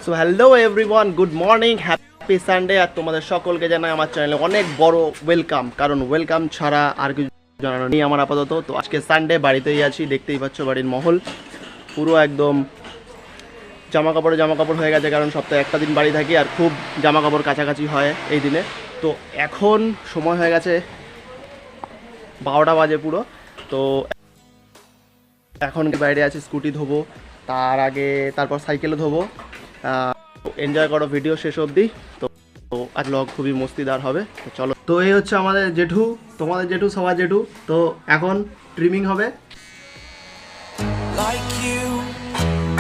So hello everyone, good morning, happy Sunday. আর তোমাদের সকলকে জানাই আমার চ্যানেলে অনেক বড় ওয়েলকাম, কারণ ওয়েলকাম ছাড়া আর কিছু জানানো নেই আমার আপাতত। তো আজকে সানডে, বাড়িতেই আছি, দেখতেই পাচ্ছ বাড়ির মহল পুরো একদম জামা কাপড় হয়ে গেছে, কারণ সপ্তাহে একটা দিন বাড়ি থাকি আর খুব জামা কাপড় কাছাকাছি হয় এই দিনে। তো এখন সময় হয়ে গেছে 12টা বাজে পুরো। তো এখন বাইরে আছি, স্কুটি ধোবো, তারপর সাইকেলও ধোবো। এনজয় করো ভিডিও শেষ অবধি। তো আজ ব্লগ খুবই মস্তিদার হবে, তো চলো। তো এই হচ্ছে আমাদের জেঠু, তোমাদের জেঠু, সবার জেঠু। তো এখন ট্রিমিং হবে। Like you,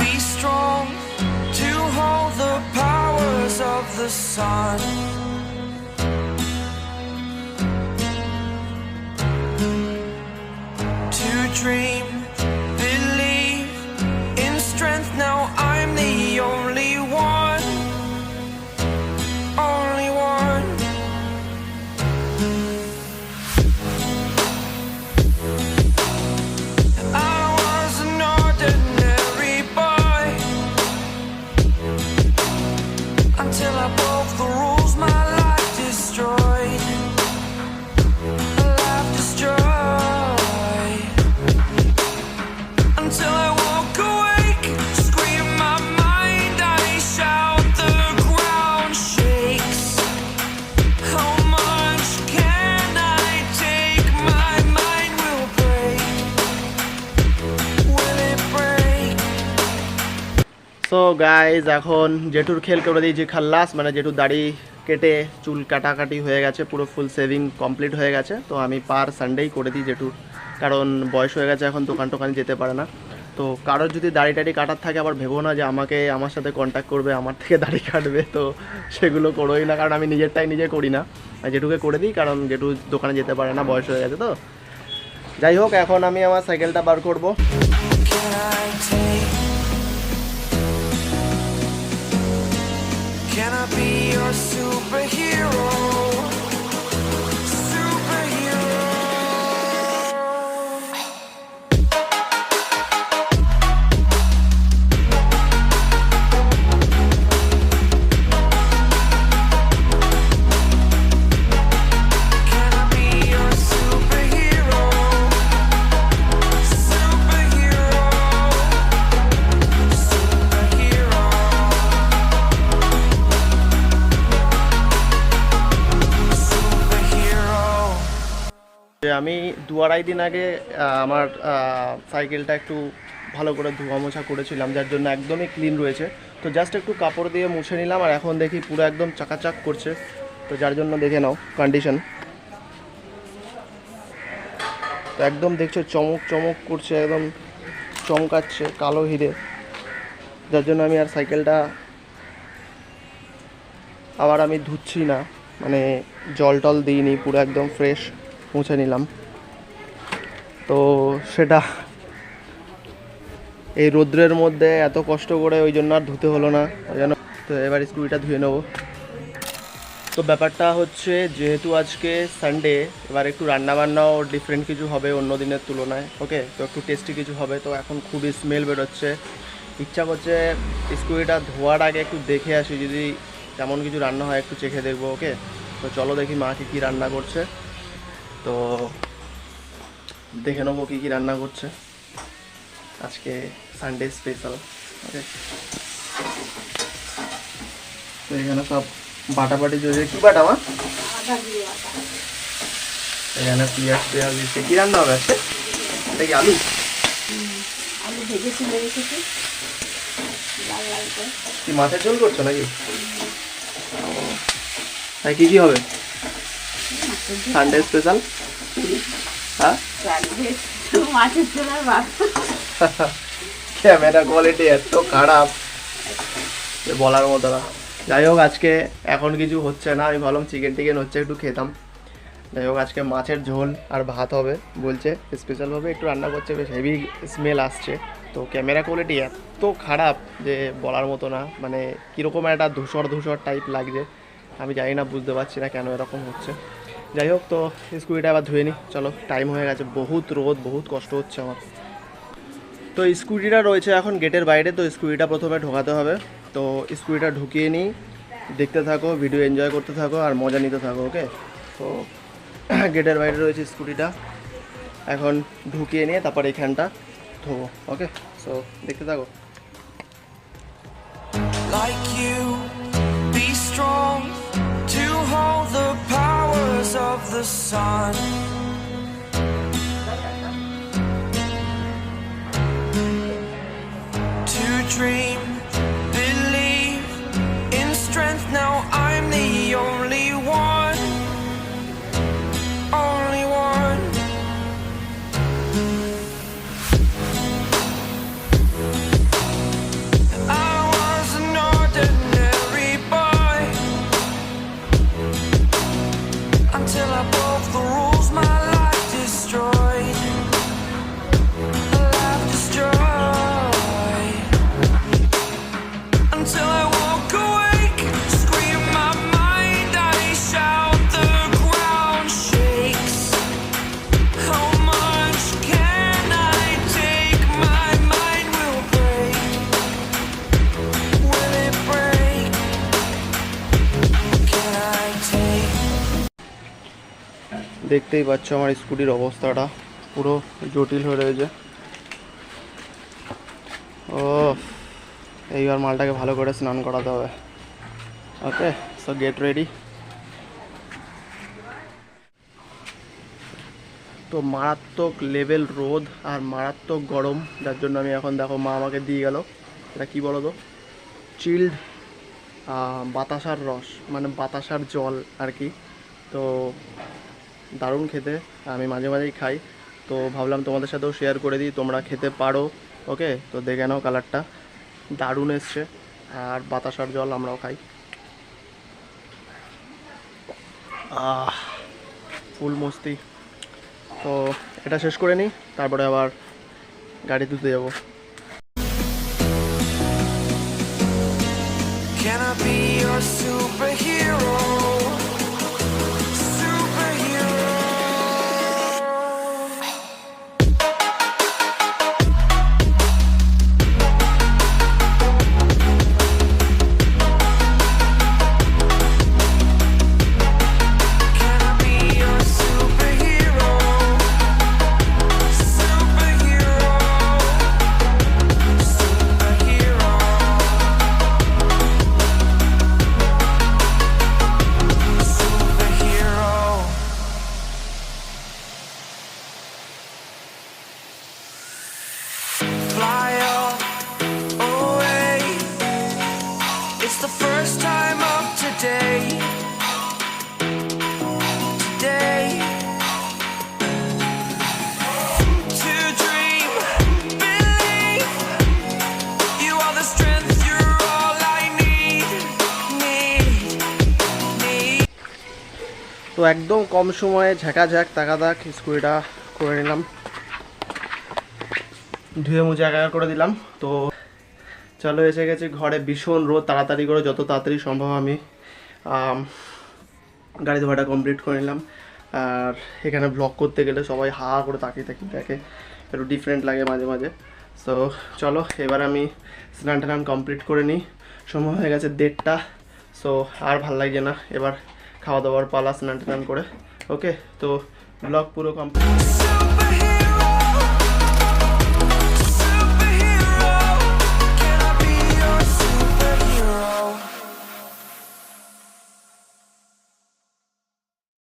be strong to hold the powers of the sun. To dream, believe in strength. Now I'm the only one, only one. I was an ordinary boy until I broke the rules. My life destroyed, life destroyed. Until I walk awake, scream my mind, I shout, the ground shakes. How much can I take? My mind will break. Will it break? So guys, এখন জেঠুর খেল করে দিয়েছি খাল্লাস, মানে জেঠুর দাড়ি কেটে চুল কাটাকাটি হয়ে গেছে, পুরো ফুল সেভিং কমপ্লিট হয়ে গেছে। তো আমি পার সানডেই করে দিই জেঠুর, কারণ বয়স হয়ে গেছে, এখন দোকানে যেতে পারে না। তো কারোর যদি দাড়ি টাড়ি কাটার থাকে, আবার ভেবো না যে আমার সাথে কন্ট্যাক্ট করবে, আমার থেকে দাড়ি কাটবে, তো সেগুলো করোই না, কারণ আমি নিজেরটাই নিজে করি না। জেঠুকে করে দিই, কারণ জেঠু দোকানে যেতে পারে না, বয়স হয়ে গেছে। তো যাই হোক, এখন আমি আমার সাইকেলটা বার করবো। Can I take? Can I be your superhero? Superhero. Can I be your superhero? Superhero. Superhero. Superhero. যে আমি 2-2.5 দিন আগে আমার সাইকেলটা একটু ভালো করে ধোয়া মোছা করেছিলাম, যার জন্য একদমই ক্লিন রয়েছে। তো জাস্ট একটু কাপড় দিয়ে মুছে নিলাম, আর এখন দেখি পুরো একদম চাকাচাক করছে। তো যার জন্য দেখে নাও কন্ডিশন, তো একদম দেখছো চমক চমক করছে, একদম চমকাচ্ছে কালো হিরে। যার জন্য আমি আর সাইকেলটা আবার আমি ধুচ্ছি না, মানে জল টল দিইনি, পুরো একদম ফ্রেশ মুছে নিলাম। তো সেটা এই রৌদ্রের মধ্যে এত কষ্ট করে ওই জন্য আর ধুতে হলো না, ওই জন্য। তো এবার স্কুটিটা ধুয়ে নেবো। তো ব্যাপারটা হচ্ছে, যেহেতু আজকে সানডে, এবার একটু রান্নাবান্নাও ডিফারেন্ট কিছু হবে অন্য দিনের তুলনায়। ওকে, তো একটু টেস্টি কিছু হবে। তো এখন খুবই স্মেল বেরোচ্ছে, ইচ্ছা করছে স্কুটিটা ধোয়ার আগে একটু দেখে আসি, যদি তেমন কিছু রান্না হয় একটু চেখে দেখবো। ওকে, তো চলো দেখি মা কী রান্না করছে। তো দেখে নেবো কী রান্না করছে আজকে, সানডে স্পেশাল। ওকে, তো এখানে সব বাটাবাটি চলছে। কী বাটা মা? এখানে পেঁয়াজ দিচ্ছে। কী রান্না হবে আজকে? এটা কি আলু? আলু ভেজে তুলে রেখেছি লাল লাল করে। কি মাছের ঝোল করছো নাকি? তাই কী হবে সানডে স্পেশাল? হ্যাঁ, মাছের ঝোল আর ভাত। ক্যামেরা কোয়ালিটি এত খারাপ যে বলার মতো না। যাই হোক, আজকে এখন কিছু হচ্ছে না, আমি ভাবলাম চিকেন টিকেন হচ্ছে একটু খেতাম। যাই হোক, আজকে মাছের ঝোল আর ভাত হবে বলছে, স্পেশালভাবে একটু রান্না করছে, বেশ হেভি স্মেল আসছে। তো ক্যামেরা কোয়ালিটি এত খারাপ যে বলার মতো না, মানে কীরকম একটা ধূসর টাইপ লাগছে, আমি জানি না, বুঝতে পারছি না কেন এরকম হচ্ছে। যাই হোক, তো স্কুটিটা আবার ধুয়ে নিই, চলো, টাইম হয়ে গেছে, বহুত রোদ, বহুত কষ্ট হচ্ছে আমার। তো স্কুটিটা রয়েছে এখন গেটের বাইরে, তো স্কুটিটা প্রথমে ঢোকাতে হবে। তো স্কুটিটা ঢুকিয়ে নিই, দেখতে থাকো, ভিডিও এনজয় করতে থাকো আর মজা নিতে থাকো। ওকে, তো গেটের বাইরে রয়েছে স্কুটিটা, এখন ঢুকিয়ে নিয়ে তারপর এখানটা ধোবো। ওকে, সো দেখতে থাকো। Like you, be strong to hold the powers of the sun. To dream, believe in strength. Now I'm the only one, only one. I was an ordinary boy until I broke the rules. My life destroyed, life destroyed. Until I woke awake, scream my mind, I shout, the ground shakes. How much can I take? My mind will break. Will it break? Can I take? দেখতেই পাচ্ছ আমার স্কুটির অবস্থাটা পুরো জটিল হয়ে রয়েছে। ও, এইবার মালটাকে ভালো করে স্নান করাতে হবে। ওকে, সো গেট রেডি। তো মারাত্মক লেভেল রোদ আর মারাত্মক গরম, যার জন্য আমি এখন দেখো মা আমাকে দিয়ে গেল, এটা কী বলো তো, চিল্ড বাতাসার রস, মানে বাতাসার জল আর কি। তো দারুণ খেতে, আমি মাঝে মাঝেই খাই, তো ভাবলাম তোমাদের সাথেও শেয়ার করে দিই, তোমরা খেতে পারো। ওকে, তো দেখে নাও, কালারটা দারুণ এসছে, আর বাতাসার জল আমরাও খাই। ফুল মস্তি। তো এটা শেষ করে নিই, তারপরে আবার গাড়ি ধুতে যাবো। Can I be your superhero? Superhero. Can I be your superhero? Superhero. Superhero. Superhero. Fly up away. It's the first time of today. Today. To dream, believe. You are the strength, you're all I need. তো একদম কম সময়ে ঝাঁকাঝাঁক তাকাদাক স্কুটিটা করে নিলাম, ধুয়ে মুছে একা করে দিলাম। তো চলো, এসে গেছি ঘরে, ভীষণ রোদ, তাড়াতাড়ি করে যত তাড়াতাড়ি সম্ভব আমি গাড়ি ধোয়াটা কমপ্লিট করে নিলাম। আর এখানে ব্লগ করতে গেলে সবাই হা করে তাকিয়ে দেখে, একটু ডিফারেন্ট লাগে মাঝে মাঝে। সো চলো, এবার আমি স্নান টান কমপ্লিট করে নিই, সময় হয়ে গেছে 1:30। সো আর ভাল লাগছে না, এবার খাওয়া দাওয়ার পালা, স্নান টান করে। ওকে, তো ব্লগ পুরো কমপ্লিট।